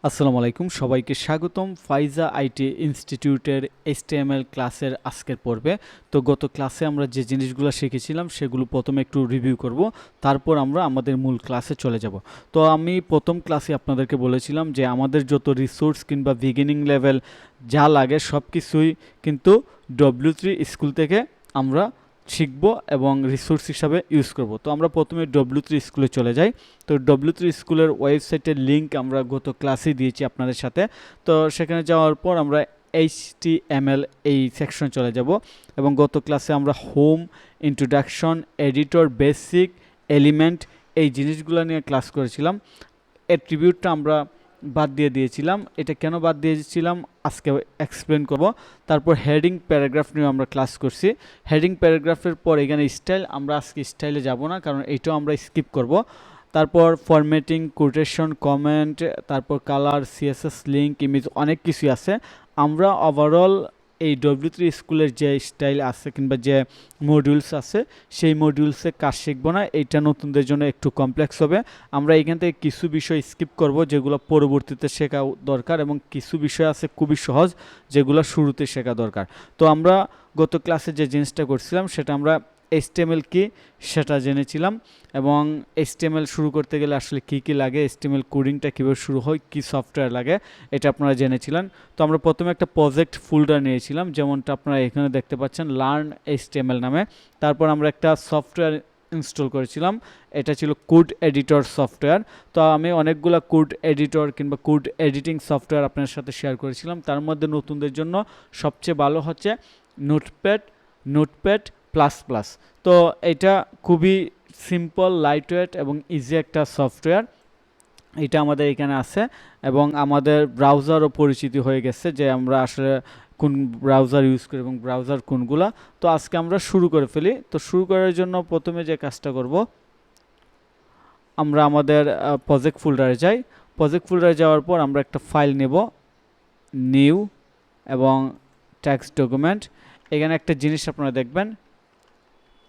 আসসালামু আলাইকুম, সবাইকে স্বাগতম ফাইজা আইটি ইনস্টিটিউটের এইচটিএমএল ক্লাসের আজকের পর্বে। তো গত ক্লাসে আমরা যে জিনিসগুলো শিখেছিলাম সেগুলো প্রথমে একটু রিভিউ করব, তারপর আমরা আমাদের মূল ক্লাসে চলে যাব। তো আমি প্রথম ক্লাসে আপনাদেরকে বলেছিলাম যে আমাদের যত রিসোর্স কিংবা বিগিনিং লেভেল যা লাগে সব কিছুই কিন্তু W3 স্কুল থেকে আমরা শিখব এবং রিসোর্স হিসাবে ইউজ করব। তো আমরা প্রথমে W3 স্কুলে চলে যাই। তো W3 স্কুলের ওয়েবসাইটের লিঙ্ক আমরা গত ক্লাসেই দিয়েছি আপনাদের সাথে। তো সেখানে যাওয়ার পর আমরা HTML এই সেকশনে চলে যাব এবং গত ক্লাসে আমরা home, introduction, editor, basic, element এই জিনিসগুলো নিয়ে ক্লাস করেছিলাম। অ্যাট্রিবিউটটা আমরা বাদ দিয়ে দিয়েছিলাম। এটা কেন বাদ দিয়েছিলাম আজকে এক্সপ্লেন করব। তারপর হেডিং প্যারাগ্রাফ নিয়ে আমরা ক্লাস করছি। হেডিং প্যারাগ্রাফের পর এখানে স্টাইল, আমরা আজকে স্টাইলে যাব না কারণ এইটাও আমরা স্কিপ করব। তারপর ফরম্যাটিং, কোটেশন, কমেন্ট, তারপর কালার, সিএসএস লিঙ্ক, ইমেজ, অনেক কিছুই আছে। আমরা ওভারঅল এই W3 স্কুলের যে স্টাইল আছে কিংবা যে মডিউলস আছে সেই মডিউলসে কাজ শিখবো না, এইটা নতুনদের জন্য একটু কমপ্লেক্স হবে। আমরা এখান থেকে কিছু বিষয় স্কিপ করব যেগুলো পরবর্তীতে শেখা দরকার এবং কিছু বিষয় আছে খুবই সহজ যেগুলো শুরুতে শেখা দরকার। তো আমরা গত ক্লাসে যে জিনিসটা করছিলাম সেটা আমরা HTML কি সেটা জেনেছিলাম এবং HTML শুরু করতে গেলে আসলে কি কি লাগে, HTML কোডিংটা কীভাবে শুরু হয়, কি সফটওয়্যার লাগে এটা আপনারা জেনেছিলেন। তো আমরা প্রথমে একটা প্রজেক্ট ফোল্ডার নিয়েছিলাম যেমনটা আপনারা এখানে দেখতে পাচ্ছেন লার্ন HTML নামে। তারপর আমরা একটা সফটওয়্যার ইনস্টল করেছিলাম, এটা ছিল কোড এডিটর সফটওয়্যার। তো আমি অনেকগুলো কোড এডিটর কিংবা কোড এডিটিং সফটওয়্যার আপনার সাথে শেয়ার করেছিলাম। তার মধ্যে নতুনদের জন্য সবচেয়ে ভালো হচ্ছে নোটপ্যাড প্লাস প্লাস। তো এটা খুবই সিম্পল, লাইটওয়েট এবং ইজি একটা সফটওয়্যার। এটা আমাদের এখানে আছে এবং আমাদের ব্রাউজারও পরিচিতি হয়ে গেছে যে আমরা আসলে কোন ব্রাউজার ইউজ করি এবং ব্রাউজার কোনগুলা। তো আজকে আমরা শুরু করে ফেলি। তো শুরু করার জন্য প্রথমে যে কাজটা করব, আমরা আমাদের প্রজেক্ট ফোল্ডারে যাই। প্রজেক্ট ফোল্ডারে যাওয়ার পর আমরা একটা ফাইল নেব, নিউ এবং টেক্সট ডকুমেন্ট। এখানে একটা জিনিস আপনারা দেখবেন,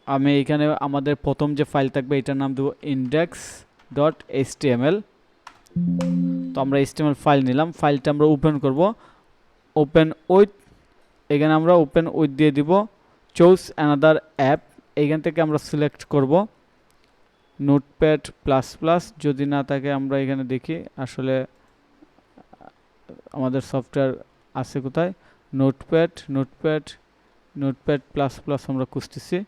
আমি এখানে আমাদের প্রথম যে ফাইল থাকবে এটার নাম দেবো index.html। তো আমরা HTML ফাইল নিলাম, ফাইলটা আমরা ওপেন করব। ওপেন উইথ, এখানে আমরা ওপেন উইথ দিয়ে দিব। চুজ অ্যানাদার অ্যাপ, এইখান থেকে আমরা সিলেক্ট করব নোটপ্যাড প্লাস প্লাস। যদি না থাকে আমরা এখানে দেখি আসলে আমাদের সফটওয়্যার আছে কোথায়। নোটপ্যাড প্লাস প্লাস আমরা খুঁজতেছি।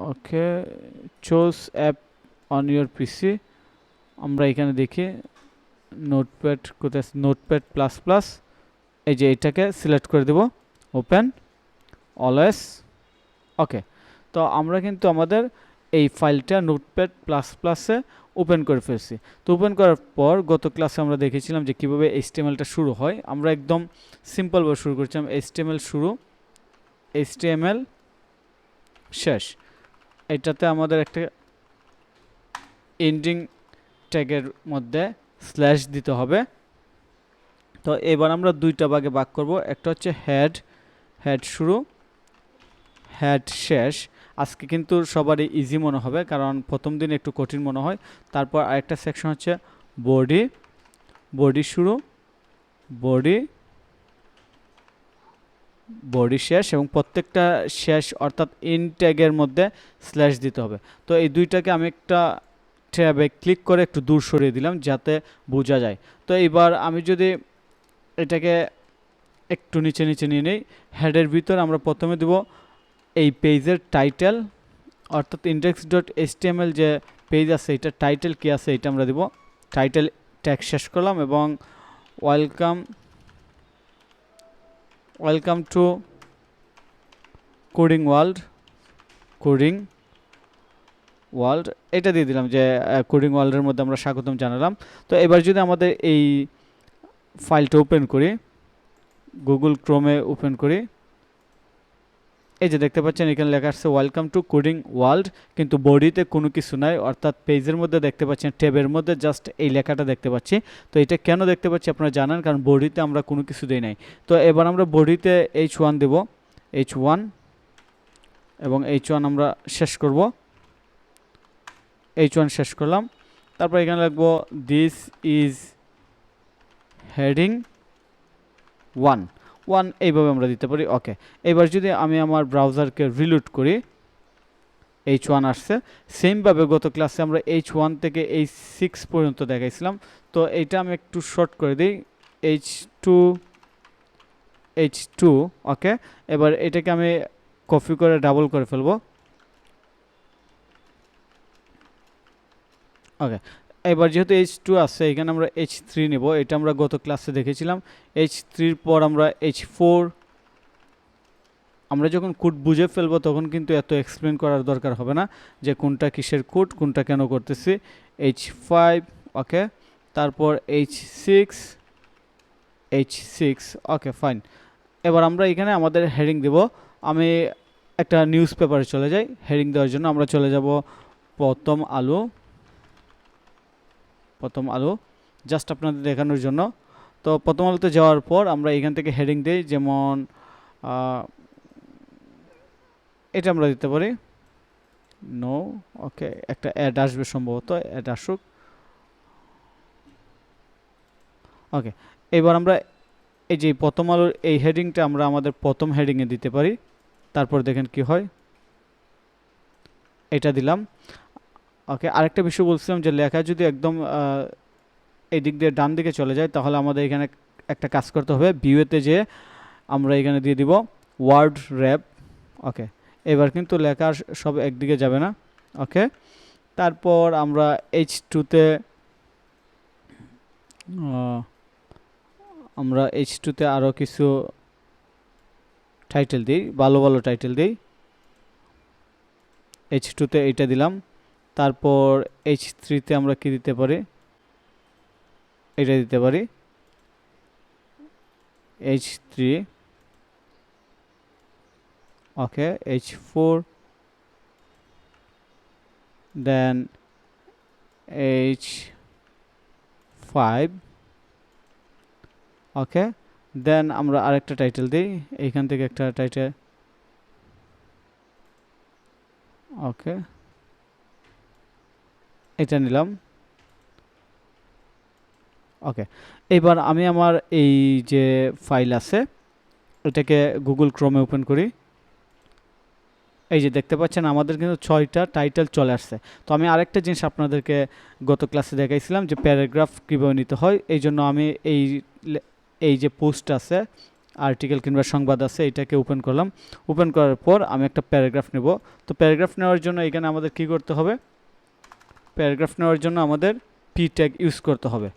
ওকে, চুজ অ্যাপ অন ইউর পিসি। আমরা এখানে দেখি নোটপ্যাড কোথায়, নোটপ্যাড প্লাস প্লাস, এই যে এটাকে সিলেক্ট করে দেব, ওপেন অলওয়েজ। ওকে, তো আমরা কিন্তু আমাদের এই ফাইলটা নোটপ্যাড প্লাস প্লাসে ওপেন করে ফেলছি। তো ওপেন করার পর গত ক্লাসে আমরা দেখেছিলাম যে কীভাবে HTMLটা শুরু হয়। আমরা একদম সিম্পলভাবে শুরু করছিলাম, HTML শুরু, HTML শেষ। এটাতে আমাদের একটা এন্ডিং ট্যাগের মধ্যে স্ল্যাশ দিতে হবে। তো এবার আমরা দুইটা ভাগে ভাগ করব, একটা হচ্ছে হেড শুরু, হেড শেষ। আজকে কিন্তু সবারই ইজি মনে হবে কারণ প্রথম দিন একটু কঠিন মনে হয়। তারপর আরেকটা সেকশন হচ্ছে বডি শুরু, বডি শেষ এবং প্রত্যেকটা শেষ অর্থাৎ ইন ট্যাগের মধ্যে স্ল্যাশ দিতে হবে। তো এই দুইটাকে আমি একটা ট্যাবে ক্লিক করে একটু দূর সরিয়ে দিলাম যাতে বোঝা যায়। তো এবার আমি যদি এটাকে একটু নিচে নিয়ে নেই, হেডের ভিতর আমরা প্রথমে দেব এই পেজের টাইটেল, অর্থাৎ index.html যে পেজ আছে এটা টাইটেল কি আছে এটা আমরা দেব। টাইটেল ট্যাগ শেষ করলাম এবং ওয়েলকাম টু কোডিং ওয়ার্ল্ড এটা দিয়ে দিলাম যে কোডিং ওয়ার্ল্ডের মধ্যে আমরা স্বাগতম জানালাম। তো এবার যদি আমাদের এই ফাইলটা ওপেন করি, গুগল ক্রোমে ওপেন করি, এই যে দেখতে পাচ্ছেন এখানে লেখা আছে ওয়েলকাম টু কোডিং ওয়ার্ল্ড, কিন্তু বডিতে কোনো কিছু নাই, অর্থাৎ পেজের মধ্যে দেখতে পাচ্ছেন ট্যাবের মধ্যে জাস্ট এই লেখাটা দেখতে পাচ্ছি। তো এটা কেন দেখতে পাচ্ছি আপনারা জানেন, কারণ বডিতে আমরা কোনো কিছু দেই নাই। তো এবার আমরা বডিতে H1 দেব, H1 এবং H1 আমরা শেষ করব, H1 শেষ করলাম। তারপর এখানে লিখবো দিস ইজ হেডিং 1 এইভাবে আমরা দিতে পারি। ওকে, এবার যদি আমি আমার ব্রাউজারকে রিলোড করি, H1 আসছে। সেমভাবে গত ক্লাসে আমরা H1 থেকে H6 পর্যন্ত দেখাইছিলাম, তো এইটা আমি একটু শর্ট করে দিই, H2। ওকে, এবার এটাকে আমি কপি করে ডাবল করে ফেলবো। ওকে, এবার যেহেতু H2 আছে, এখানে আমরা H3 নেব। এটা আমরা গত ক্লাসে দেখেছিলাম। H3 পর আমরা H4। আমরা যখন কোড বুঝে ফেলবো তখন কিন্তু এত এক্সপ্লেন করার দরকার হবে না যে কোনটা কিসের কোড, কোনটা কেন করতেছি। H5। ওকে, তারপর H6। ওকে, ফাইন। এবার আমরা এখানে আমাদের হেডিং দেব। আমি একটা নিউজ পেপারে চলে যাই। হেডিং দেওয়ার জন্য আমরা চলে যাব প্রথম আলো, জাস্ট আপনাদের দেখানোর জন্য। তো প্রথম আলোতে যাওয়ার পর আমরা এখান থেকে হেডিং দিই, যেমন এটা আমরা দিতে পারি নো। ওকে, একটা অ্যাড আসবে সম্ভবত, অ্যাড আসুক। ওকে, এবার আমরা এই যে প্রথম আলোর এই হেডিংটা আমরা আমাদের প্রথম হেডিংয়ে দিতে পারি। তারপর দেখেন কি হয়, এটা দিলাম। ওকে, আরেকটা বিষয় বলছিলাম যে লেখা যদি একদম এই দিক দিয়ে ডান দিকে চলে যায়, তাহলে আমাদের এখানে একটা কাজ করতে হবে, ভিউতে যে আমরা এখানে দিয়ে দিব ওয়ার্ড র্যাপ। ওকে, এবার কিন্তু লেখা সব একদিকে যাবে না। ওকে, তারপর আমরা H2তে আরও কিছু টাইটেল দিই, ভালো ভালো টাইটেল দিই। H2তে এইটা দিলাম। তারপর H3তে আমরা কি দিতে পারি, এটা দিতে পারি H3। ওকে, H4, দেন H5। ওকে, দেন আমরা আরেকটা টাইটেল দিই, এইখান থেকে একটা টাইটেল। ওকে, এটা নিলাম। ওকে, এবার আমি আমার এই যে ফাইল আছে এটাকে গুগল ক্রোমে ওপেন করি। এই যে দেখতে পাচ্ছেন আমাদের কিন্তু 6টা টাইটেল চলে আসছে। তো আমি আরেকটা জিনিস আপনাদেরকে গত ক্লাসে দেখাইছিলাম যে প্যারাগ্রাফ কীভাবে নিতে হয়। এই জন্য আমি এই যে পোস্ট আছে, আর্টিকেল কিংবা সংবাদ আছে, এটাকে ওপেন করলাম। ওপেন করার পর আমি একটা প্যারাগ্রাফ নেব। তো প্যারাগ্রাফ নেওয়ার জন্য এখানে আমাদের কি করতে হবে, প্যারাগ্রাফ নেওয়ার জন্য আমাদের পি ট্যাগ ইউজ করতে হবে।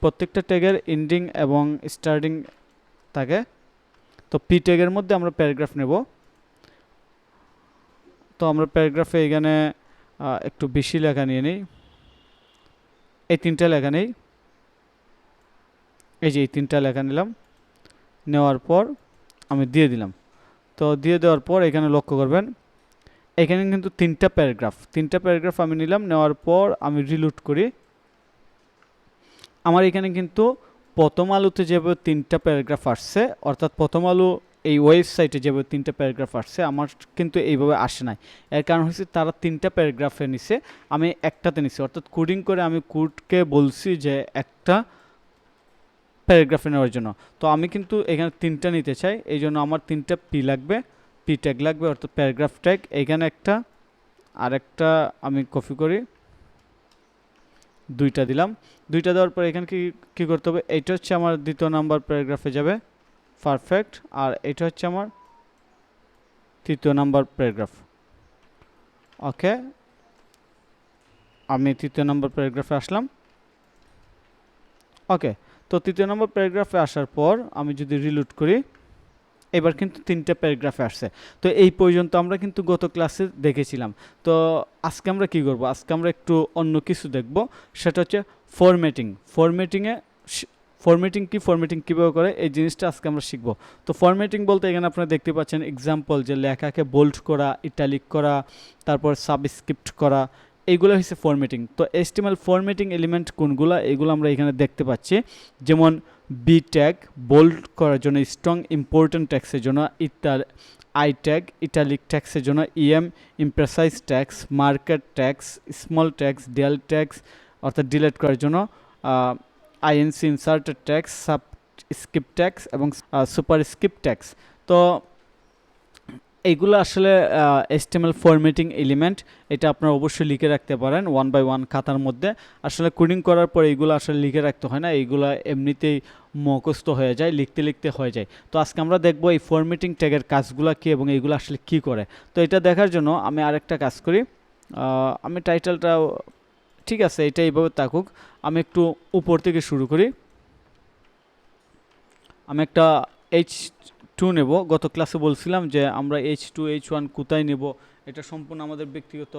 প্রত্যেকটা ট্যাগের এন্ডিং এবং স্টার্টিং থাকে। তো পি ট্যাগের মধ্যে আমরা প্যারাগ্রাফ নেব। তো আমরা প্যারাগ্রাফে এখানে একটু বেশি লেখা নিয়ে নিই, এই 3টা লেখা নেই। এই যে এই 3টা লেখা নিলাম, নেওয়ার পর আমি দিয়ে দিলাম। তো দিয়ে দেওয়ার পর এখানে লক্ষ্য করবেন এখানে কিন্তু 3টা প্যারাগ্রাফ আমি নিলাম। নেওয়ার পর আমি রিলোড করি। আমার এখানে কিন্তু প্রথম আলোতে যেভাবে 3টা প্যারাগ্রাফ আসছে, অর্থাৎ প্রথম আলো এই ওয়েবসাইটে যেভাবে 3টা প্যারাগ্রাফ আসছে, আমার কিন্তু এইভাবে আসে নাই। এর কারণ হচ্ছে তারা 3টা প্যারাগ্রাফে নিছে, আমি একটাতে নিছি। অর্থাৎ কোডিং করে আমি কোডকে বলছি যে একটা প্যারাগ্রাফে নেওয়ার জন্য। তো আমি কিন্তু এখানে 3টা নিতে চাই, এই জন্য আমার 3টা পি ট্যাগ লাগবে, অর্থাৎ প্যারাগ্রাফ ট্যাগ। এখানে একটা, আরেকটা আমি কপি করি, 2টা দিলাম। 2টা দেওয়ার পর এখানে কি করতে হবে, এইটা হচ্ছে আমার 2য় নাম্বার প্যারাগ্রাফে যাবে, পারফেক্ট। আর এটা হচ্ছে আমার 3য় নাম্বার প্যারাগ্রাফ। ওকে, আমি 3য় নাম্বার প্যারাগ্রাফে আসলাম। ওকে, তো 3য় নাম্বার প্যারাগ্রাফে আসার পর আমি যদি রিলোড করি, এবার কিন্তু 3টা প্যারাগ্রাফে আসছে। তো এই পর্যন্ত আমরা কিন্তু গত ক্লাসে দেখেছিলাম। তো আজকে আমরা কি করব, আজকে আমরা একটু অন্য কিছু দেখব, সেটা হচ্ছে ফরম্যাটিং কীভাবে করে এই জিনিসটা আজকে আমরা শিখব। তো ফরম্যাটিং বলতে এখানে আপনারা দেখতে পাচ্ছেন এক্সাম্পল, যে লেখাকে বোল্ড করা, ইটালিক করা, তারপর সাবস্ক্রিপ্ট করা, এইগুলো হচ্ছে ফরম্যাটিং। তো HTML ফরম্যাটিং এলিমেন্ট কোনগুলো, এগুলো আমরা এখানে দেখতে পাচ্ছি। যেমন বি ট্যাগ বোল্ড করার জন্য, স্ট্রং ইম্পর্টেন্ট ট্যাক্সের জন্য আই ট্যাগ, ইটালিক ট্যাক্সের জন্য em, emphasize tags, marked tags, small tags, del tags অর্থাৎ ডিলেট করার জন্য INS inserted tags, subscript tags এবং সুপার স্কিপ ট্যাক্স। তো এইগুলো আসলে HTML ফরম্যাটিং এলিমেন্ট, এটা আপনারা অবশ্যই লিখে রাখতে পারেন 1 by 1 খাতার মধ্যে। আসলে কোডিং করার পর এইগুলো আসলে লিখে রাখতে হয় না, এইগুলো এমনিতেই মুখস্থ হয়ে যায়, লিখতে লিখতে হয়ে যায়। তো আজকে আমরা দেখব এই ফরম্যাটিং ট্যাগের কাজগুলো কী এবং এইগুলো আসলে কী করে। তো এটা দেখার জন্য আমি আরেকটা কাজ করি, আমি টাইটেলটা ঠিক আছে এটা এইভাবে থাকুক, আমি একটু উপর থেকে শুরু করি। আমি একটা H2 নেব। গত ক্লাসে বলছিলাম যে আমরা H2 H1 কোথায় নেব এটা সম্পূর্ণ আমাদের ব্যক্তিগত,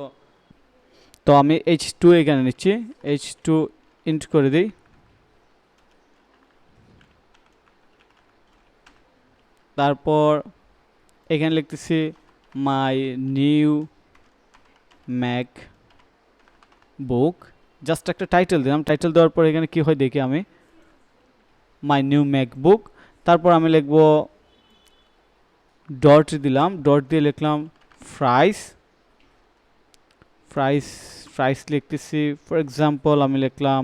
তো আমি H2 এখানে নিচ্ছি, H2 ইন্ট করে দিই। তারপর এখানে লিখতেছি my new Mac book, just একটা টাইটেল দিলাম। টাইটেল দেওয়ার পর এখানে কি হয় দেখি আমি, মাই নিউ ম্যাক বুক। তারপর আমি লিখব ডট দিলাম, ডট দিয়ে লিখলাম প্রাইস লিখতেছি, ফর এক্সাম্পল আমি লিখলাম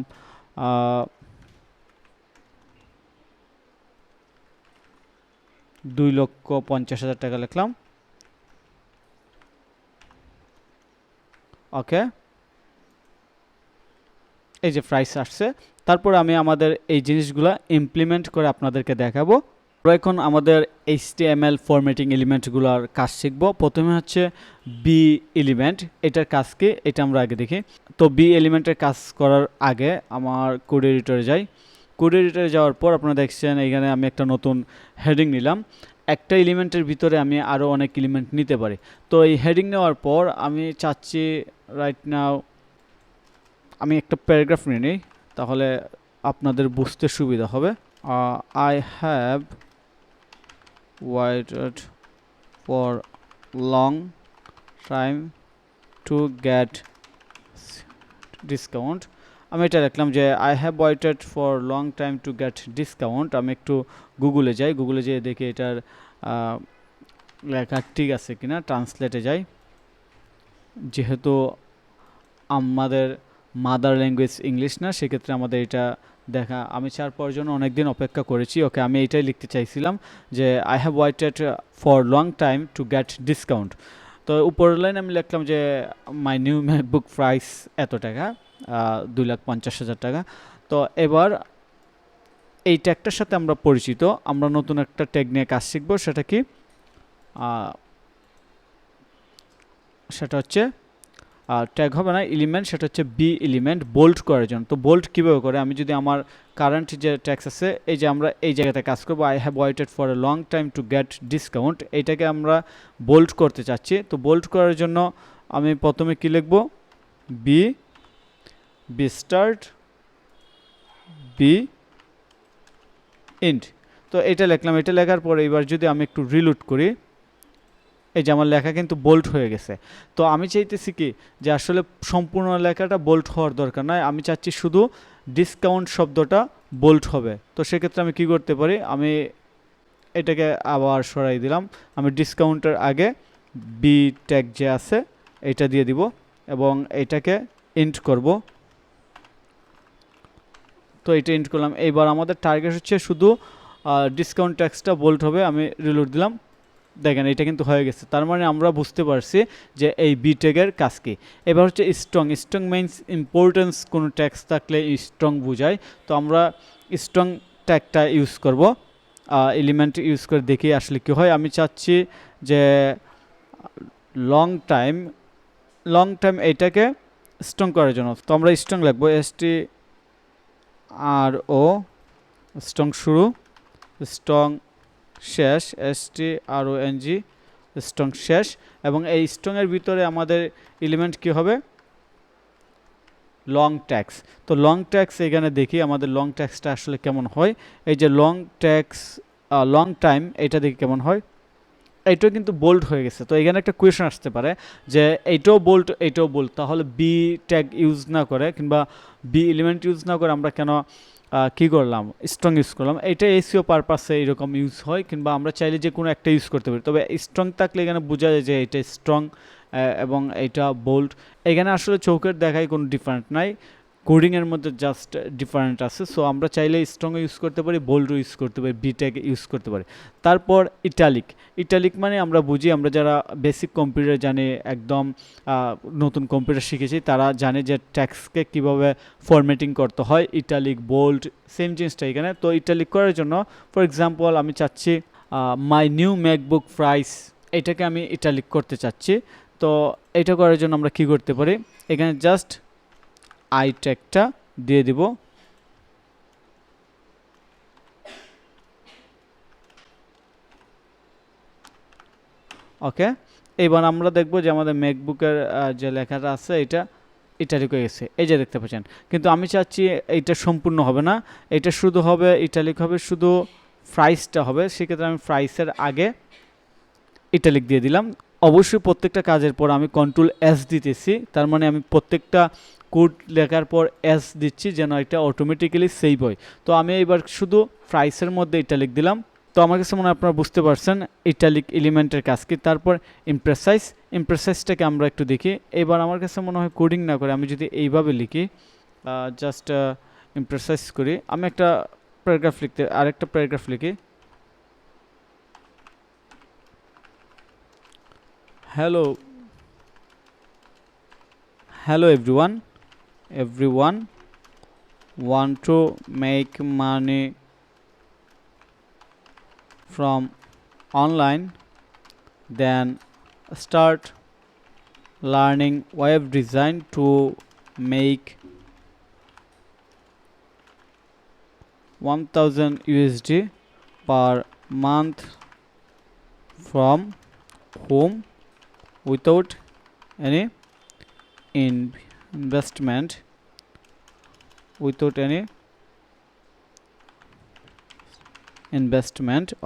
2,50,000 টাকা লিখলাম, ওকে। এই যে প্রাইস আসছে। তারপর আমি আমাদের এই জিনিসগুলো ইমপ্লিমেন্ট করে আপনাদেরকে দেখাবো। আমরা এখন আমাদের HTML ফরম্যাটিং এলিমেন্টগুলোর কাজ শিখব। প্রথমে হচ্ছে বি এলিমেন্ট, এটার কাজ কি এটা আমরা আগে দেখি। তো বি এলিমেন্টের কাজ করার আগে আমার কোড এডিটরে যাই। কোড এডিটরে যাওয়ার পর আপনারা দেখছেন এখানে আমি একটা নতুন হেডিং নিলাম। একটা এলিমেন্টের ভিতরে আমি আরও অনেক এলিমেন্ট নিতে পারি। তো এই হেডিং নেওয়ার পর আমি চাচ্ছি রাইট নাও আমি একটা প্যারাগ্রাফ নিয়ে নিই, তাহলে আপনাদের বুঝতে সুবিধা হবে। I have waited for long time to get discount। আমি এটা লিখলাম যে I have waited for long time to get discount। আমি একটু গুগলে যাই, গুগলে যেয়ে দেখি এটার লেখা ঠিক আছে কিনা, ট্রান্সলেটে যাই। যেহেতু আমাদের মাদার ল্যাঙ্গুয়েজ ইংলিশ না, সেক্ষেত্রে আমাদের এটা দেখা, আমি 4 জন্য অনেকদিন অপেক্ষা করেছি, ওকে। আমি এইটাই লিখতে চাইছিলাম যে I have waited for long time to get discount. তো উপরের লাইন আমি লিখলাম যে মাই নিউ ম্যাকবুক প্রাইস এত টাকা, 2,50,000 টাকা। তো এবার এই ট্যাগটার সাথে আমরা পরিচিত, আমরা নতুন একটা ট্যাগ নিয়ে কাজ শিখব। সেটা কি, সেটা হচ্ছে ট্যাগ হবে না এলিমেন্ট, সেটা হচ্ছে বি এলিমেন্ট বোল্ড করার জন্য। তো বোল্ড কীভাবে করে, আমি যদি আমার কারেন্ট যে ট্যাক্স আছে, এই যে আমরা এই জায়গাতে কাজ করবো I have waited for a long time to get discount, এইটাকে আমরা বোল্ড করতে চাচ্ছি। তো বোল্ড করার জন্য আমি প্রথমে কি লিখব, বি স্টার্ট বি ইন্ট। তো এটা লিখলাম। এটা লেখার পরে এবার যদি আমি একটু রিলোড করি, এই যে আমার লেখা কিন্তু বোল্ড হয়ে গেছে। তো আমি চাইতেছি কি যে আসলে সম্পূর্ণ লেখাটা বোল্ড হওয়ার দরকার নয়, আমি চাচ্ছি শুধু ডিসকাউন্ট শব্দটা বোল্ড হবে। তো সেক্ষেত্রে আমি কি করতে পারি, আমি এটাকে আবার সরাই দিলাম। আমি ডিসকাউন্টের আগে বি ট্যাগ যে আছে এটা দিয়ে দিব এবং এটাকে ইন্ট করব। তো এটা ইন্ট করলাম। এইবার আমাদের টার্গেট হচ্ছে শুধু ডিসকাউন্ট ট্যাক্সটা বোল্ড হবে। আমি রিলোড দিলাম, দেখেন এটা কিন্তু হয়ে গেছে। তার মানে আমরা বুঝতে পারছি যে এই বি ট্যাগের কাজ কি। এবার হচ্ছে স্ট্রং। স্ট্রং মিন্স ইম্পর্টেন্স, কোনো ট্যাক্স থাকলে স্ট্রং বোঝায়। তো আমরা স্ট্রং ট্যাগটা ইউজ করব, এলিমেন্ট ইউজ করে দেখি আসলে কি হয়। আমি চাচ্ছি যে লং টাইম এইটাকে স্ট্রং করার জন্য। তো আমরা স্ট্রং লিখবো STRO, স্ট্রং শুরু, স্ট্রং শেষ, STRONG, স্ট্রং শেষ। এবং এই স্ট্রংয়ের ভিতরে আমাদের এলিমেন্ট কি হবে, লং ট্যাক্স। তো লং ট্যাক্স এখানে দেখি আমাদের লং ট্যাক্সটা আসলে কেমন হয়। এই যে লং ট্যাক্স লং টাইম, এটা দেখি কেমন হয়। এইটাও কিন্তু বোল্ড হয়ে গেছে। তো এখানে একটা কোয়েশন আসতে পারে যে এইটাও বোল্ড, তাহলে বি ট্যাগ ইউজ না করে কিংবা বি এলিমেন্ট ইউজ না করে আমরা কেন কি করলাম, স্ট্রং ইউজ করলাম। এটা এসইও পারপাসে এরকম ইউজ হয়, কিংবা আমরা চাইলে যে কোনো একটা ইউজ করতে পারি। তবে স্ট্রং থাকলে এখানে বোঝা যায় যে এটা স্ট্রং এবং এটা বোল্ড। এখানে আসলে চোখের দেখায় কোনো ডিফারেন্ট নাই, কোডিংয়ের মধ্যে জাস্ট ডিফারেন্ট আছে। সো আমরা চাইলে স্ট্রং ইউজ করতে পারি, বোল্ডও ইউজ করতে পারি, বিট্যাগ ইউজ করতে পারি। তারপর ইটালিক। ইটালিক মানে আমরা বুঝি, আমরা যারা বেসিক কম্পিউটার জানি, একদম নতুন কম্পিউটার শিখেছি, তারা জানে যে ট্যাক্সকে কীভাবে ফরম্যাটিং করতে হয়। ইটালিক, বোল্ড সেম জিনিসটা এখানে। তো ইটালিক করার জন্য ফর এক্সাম্পল আমি চাচ্ছি মাই নিউ ম্যাকবুক প্রাইস, এটাকে আমি ইটালিক করতে চাচ্ছি। তো এটা করার জন্য আমরা কি করতে পারি, এখানে জাস্ট আই ট্যাগটা দিয়ে দিব। ওকে, এবার আমরা দেখব যে আমাদের ম্যাকবুকের যে লেখাটা আছে এটা ইটালিক হয়ে গেছে, এই যে দেখতে পাচ্ছেন। কিন্তু আমি চাচ্ছি এইটা সম্পূর্ণ হবে না, এটা শুধু হবে ইটালিক হবে, শুধু প্রাইসটা হবে। সেক্ষেত্রে আমি প্রাইসের আগে ইটালিক দিয়ে দিলাম। অবশ্যই প্রত্যেকটা কাজের পর আমি কন্ট্রোল এস দিতেছি, তার মানে আমি প্রত্যেকটা কোড লেখার পর এস দিচ্ছি যেন এটা অটোমেটিক্যালি সেভ হয়। তো আমি এবার শুধু প্রাইসের মধ্যে ইটালিক দিলাম। তো আমার কাছে মনে হয় আপনারা বুঝতে পারছেন ইটালিক এলিমেন্টের কাজ কি। তারপর ইমপ্রেসাইজ, ইমপ্রেসাইজটাকে আমরা একটু দেখি। এবার আমার কাছে মনে হয় কোডিং না করে আমি যদি এইভাবে লিখি, জাস্ট ইমপ্রেসাইজ করি, আমি একটা প্যারাগ্রাফ লিখতে, আরেকটা প্যারাগ্রাফ লিখি। hello everyone want to make money from online, then start learning web design to make 1000 USD per month from home without any investment,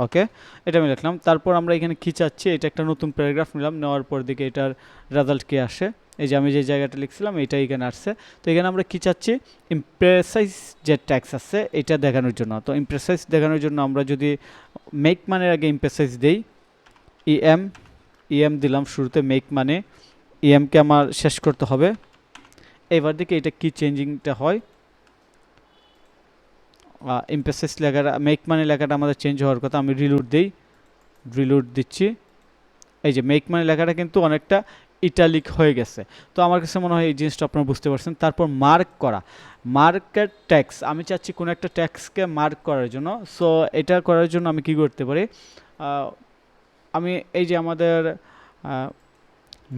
ওকে, এটা আমি লিখলাম। তারপর আমরা এখানে কি চাচ্ছি, এটা একটা নতুন প্যারাগ্রাফ নিলাম, নেওয়ার পর দিকে এটার রেজাল্ট কি আসে, এই যে আমি যে জায়গাটা লিখছিলাম এটা এখানে আসছে। তো এখানে আমরা কি চাচ্ছি, ইমপ্রেসাইজ যে ট্যাক্স আছে এটা দেখানোর জন্য। তো ইমপ্রেসাইজ দেখানোর জন্য আমরা যদি মেক মানের আগে ইমপ্রেসাইজ দেই, ইএম দিলাম শুরুতে, মেক মানে ইএমকে আমার শেষ করতে হবে। এবার দিকে এটা কি চেঞ্জিংটা হয়, ইমপ্রেসাইজ লেখাটা, মেক মানে লেখাটা আমাদের চেঞ্জ হওয়ার কথা। আমি রিলোড দিচ্ছি, এই যে মেক মানে লেখাটা কিন্তু অনেকটা ইটালিক হয়ে গেছে। তো আমার কাছে মনে হয় এই জিনিসটা আপনারা বুঝতে পারছেন। তারপর মার্ক করা, মার্কেট ট্যাক্স, আমি চাচ্ছি কোনো একটা ট্যাক্সকে মার্ক করার জন্য। সো এটা করার জন্য আমি কি করতে পারি, আমি এই যে আমাদের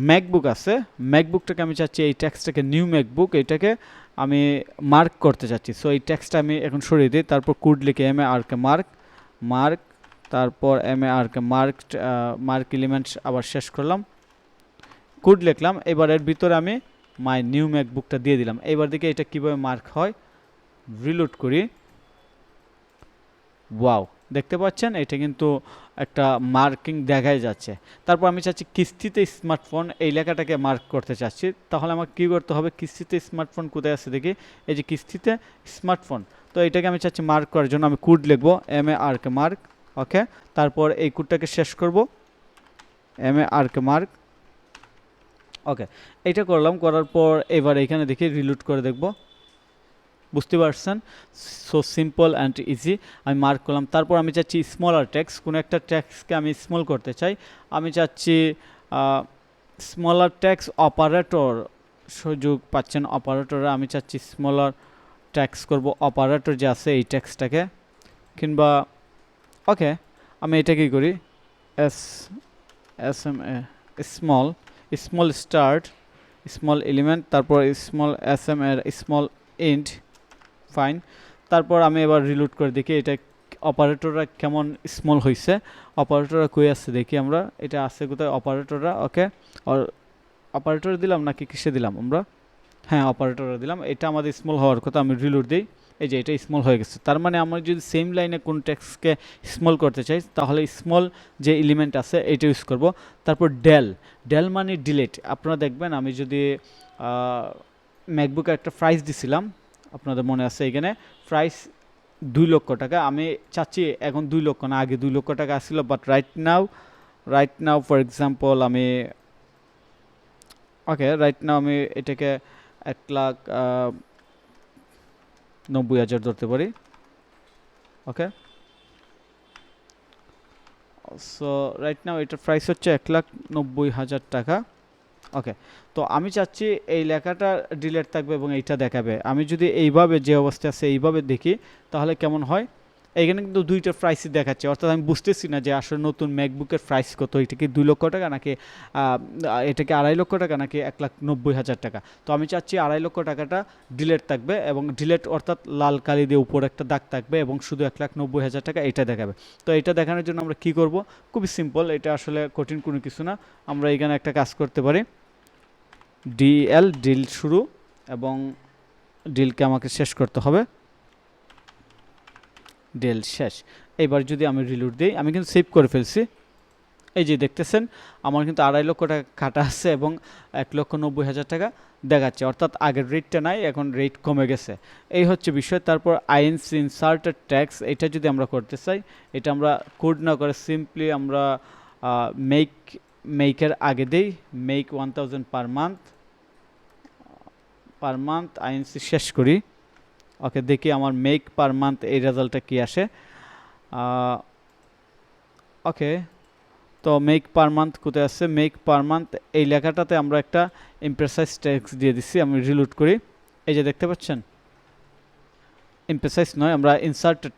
ম্যাকবুক আছে, ম্যাকবুকটাকে আমি চাচ্ছি এই ট্যাক্সটাকে, নিউ ম্যাকবুক, এটাকে আমি মার্ক করতে চাচ্ছি। সো এই ট্যাক্সটা আমি এখন সরিয়ে দিই। তারপর কোড লিখে MARK মার্ক, তারপর MARK মার্ক এলিমেন্টস আবার শেষ করলাম, কোড লিখলাম। এবার এর ভিতরে আমি মাই নিউ ম্যাকবুকটা দিয়ে দিলাম। এবার দিকে এটা কীভাবে মার্ক হয়, রিলোড করি, ওয়াও, দেখতে পাচ্ছেন এটা কিন্তু একটা মার্কিং দেখাই যাচ্ছে। তারপর আমি চাচ্ছি কিস্তিতে স্মার্টফোন, এই লেখাটাকে মার্ক করতে চাচ্ছি। তাহলে আমাকে কী করতে হবে, কিস্তিতে স্মার্টফোন কোথায় আছে দেখি, এই যে কিস্তিতে স্মার্টফোন। তো এটাকে আমি চাচ্ছি মার্ক করার জন্য আমি কোড লিখবো, MARK মার্ক, ওকে। তারপর এই কোডটাকে শেষ করব, MARK মার্ক, ওকে। এইটা করলাম, করার পর এবার এখানে দেখি রিলোড করে দেখব, বুঝতে পারছেন। সো সিম্পল অ্যান্ড ইজি, আমি মার্ক করলাম। তারপর আমি চাচ্ছি স্মলার ট্যাক্স, কোনো একটা ট্যাক্সকে আমি স্মল করতে চাই। আমি চাচ্ছি স্মলার ট্যাক্স অপারেটর, সুযোগ পাচ্ছেন অপারেটরে, আমি চাচ্ছি স্মলার ট্যাক্স করব, অপারেটর যে আছে এই ট্যাক্সটাকে, কিংবা ওকে আমি এটা কি করি, স্মল স্টার্ট, স্মল এলিমেন্ট, তারপর small SMR, small end, fine. তারপর আমি এবার রিলোড করে দেখি এটা অপারেটররা কেমন স্মল হয়েছে, অপারেটররা কই আছে দেখি আমরা, এটা আছে কোথায় অপারেটররা, ওকে। আর অপারেটর দিলাম নাকি কিসে দিলাম আমরা, হ্যাঁ অপারেটররা দিলাম। এটা আমাদের স্মল হওয়ার কথা, আমি রিলোড দিই, এই যে এটা স্মল হয়ে গেছে। তার মানে আমরা যদি সেম লাইনে কোন টেক্সটকে স্মল করতে চাই তাহলে স্মল যে এলিমেন্ট আছে এটা ইউজ করব। তারপর ডেল মানে ডিলেট, আপনারা দেখবেন আমি যদি ম্যাকবুকে একটা প্রাইস দিছিলাম, আপনাদের মনে আছে এখানে প্রাইস 2 লক্ষ টাকা। আমি চাচ্ছি এখন 2 লক্ষ না, আগে 2 লক্ষ টাকা আসছিল, but right now for example আমি রাইট নাও আমি এটাকে 1,90,000 ধরতে পারি। ওকে, সো রাইট নাও এটার প্রাইস হচ্ছে 1,90,000 টাকা। ওকে, তো আমি চাচ্ছি এই লেখাটা ডিলেট থাকবে এবং এইটা দেখাবে। আমি যদি এইভাবে যে অবস্থা আছে এইভাবে দেখি তাহলে কেমন হয়? এখানে কিন্তু দুইটা প্রাইসই দেখাচ্ছে, অর্থাৎ আমি বুঝতেছি না যে আসলে নতুন ম্যাকবুকের প্রাইস কত। এটা কি 2 লক্ষ টাকা নাকি এটা কি 2.5 লক্ষ টাকা নাকি 1,90,000 টাকা। তো আমি চাচ্ছি 2.5 লক্ষ টাকাটা ডিলেট থাকবে, এবং ডিলেট অর্থাৎ লাল কালি দিয়ে উপর একটা দাগ থাকবে এবং শুধু 1,90,000 টাকা এটা দেখাবে। তো এটা দেখানোর জন্য আমরা কি করব? খুবই সিম্পল, এটা আসলে কঠিন কোনো কিছু না। আমরা এখানে একটা কাজ করতে পারি, ডিল শুরু এবং ডিলকে আমাকে শেষ করতে হবে, ডিল শেষ। এবার যদি আমি রিলোড দিই, আমি কিন্তু সেভ করে ফেলছি। এই যে দেখতেছেন আমার কিন্তু 2.5 লক্ষ টাকা কাটা আছে এবং 1,90,000 টাকা দেখাচ্ছে, অর্থাৎ আগের রেটটা নাই, এখন রেট কমে গেছে। এই হচ্ছে বিষয়। তারপর আইএনসি ইনসার্টেড ট্যাক্স, এটা যদি আমরা করতে চাই, এটা আমরা কোড না করে সিম্পলি আমরা মেকের আগে দেই, মেক 1000 পার মান্থ আইএনসি শেষ করি। ওকে, দেখি আমার মেক পার মান্থ এই রেজাল্টটা কি আসে। ওকে, তো মেক পার মান্থ কোথায় আসছে? মেক পার মান্থ এই লেখাটাতে আমরা একটা ইমপ্রেসাইজ ট্যাক্স দিয়ে দিচ্ছি। আমি রিলোড করি, এই যে দেখতে পাচ্ছেন, ইমপ্রেসাইজ নয়, আমরা ইনসার্টেড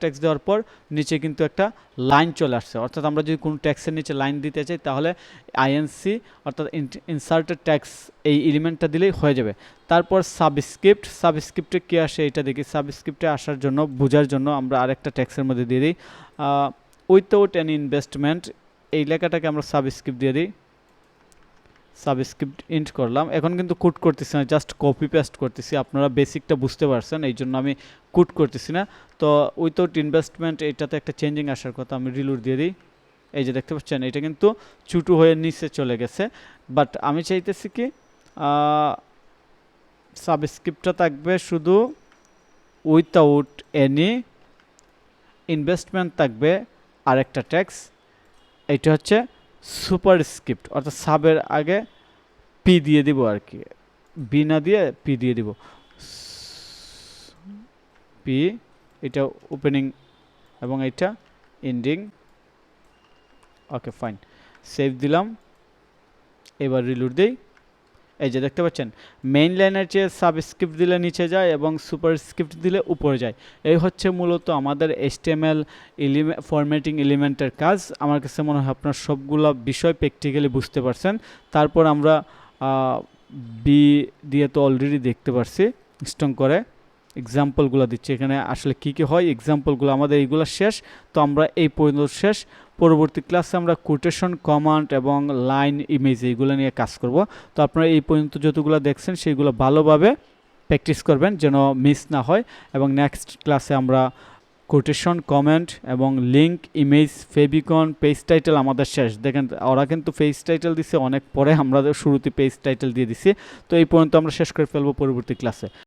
ট্যাক্স দেওয়ার পর নিচে কিন্তু একটা লাইন চলে আসছে। অর্থাৎ আমরা যদি কোনো ট্যাক্সের নিচে লাইন দিতে চাই তাহলে আইএনসি অর্থাৎ ইনসার্টেড ট্যাক্স এই এলিমেন্টটা দিলেই হয়ে যাবে। তারপর সাবস্ক্রিপ্টে কী আসে এটা দেখি। সাবস্ক্রিপ্টে আসার জন্য, বোঝার জন্য আমরা আরেকটা ট্যাক্সের মধ্যে দিয়ে দিই, উইথাউট এনি ইনভেস্টমেন্ট, এই লেখাটাকে আমরা সাবস্ক্রিপ্ট দিয়ে দিই। সাবস্ক্রিপ্ট ইন্ট করলাম। এখন কিন্তু কোড করতেছি না, জাস্ট কপি পেস্ট করতেছি। আপনারা বেসিকটা বুঝতে পারছেন, এই জন্য আমি কোড করতেছি না। তো উইথাউট ইনভেস্টমেন্ট এটাতে একটা চেঞ্জিং আসার কথা, আমি রিলোড দিয়ে দিই। এই যে দেখতে পাচ্ছেন এটা কিন্তু ছোটো হয়ে নিচে চলে গেছে, বাট আমি চাইতেছি কি সাবস্ক্রিপ্টটা থাকবে শুধু উইথাউট এনি ইনভেস্টমেন্ট থাকবে আরেকটা ট্যাক্স, এটা হচ্ছে সুপারস্ক্রিপ্ট, অর্থাৎ সাবের আগে পি দিয়ে দিব আর কি, বি না দিয়ে পি দিয়ে দিব, পি, এটা ওপেনিং এবং এটা এন্ডিং। ওকে ফাইন, সেভ দিলাম। এবার রিলোড দেই। এই যে দেখতে পাচ্ছেন মেইন লাইনের চেয়ে সাবস্ক্রিপ্ট দিলে নিচে যায় এবং সুপারস্ক্রিপ্ট দিলে উপরে যায়। এই হচ্ছে মূলত আমাদের HTML ফরম্যাটিং এলিমেন্টের কাজ। আমার কাছে মনে হয় আপনার সবগুলো বিষয় প্র্যাকটিক্যালি বুঝতে পারছেন। তারপর আমরা বি দিয়ে তো অলরেডি দেখতে পারছি স্ট্রং করে, এক্সাম্পলগুলো দিচ্ছি এখানে আসলে কী কী হয়, এক্সাম্পলগুলো আমাদের এইগুলো শেষ। তো আমরা এই পর্যন্ত শেষ। পরবর্তী ক্লাসে আমরা কোটেশন, কমান্ড এবং লাইন, ইমেজ এইগুলো নিয়ে কাজ করব। তো আপনারা এই পর্যন্ত যতগুলো দেখছেন সেইগুলো ভালোভাবে প্র্যাকটিস করবেন যেন মিস না হয়, এবং নেক্সট ক্লাসে আমরা কোটেশন, কমেন্ট এবং link, image, favicon, page title আমাদের শেষ। দেখেন ওরা কিন্তু পেজ টাইটেল দিছে অনেক পরে, আমরা শুরুতে পেজ টাইটেল দিয়ে দিছি। তো এই পর্যন্ত আমরা শেষ করে ফেলবো পরবর্তী ক্লাসে।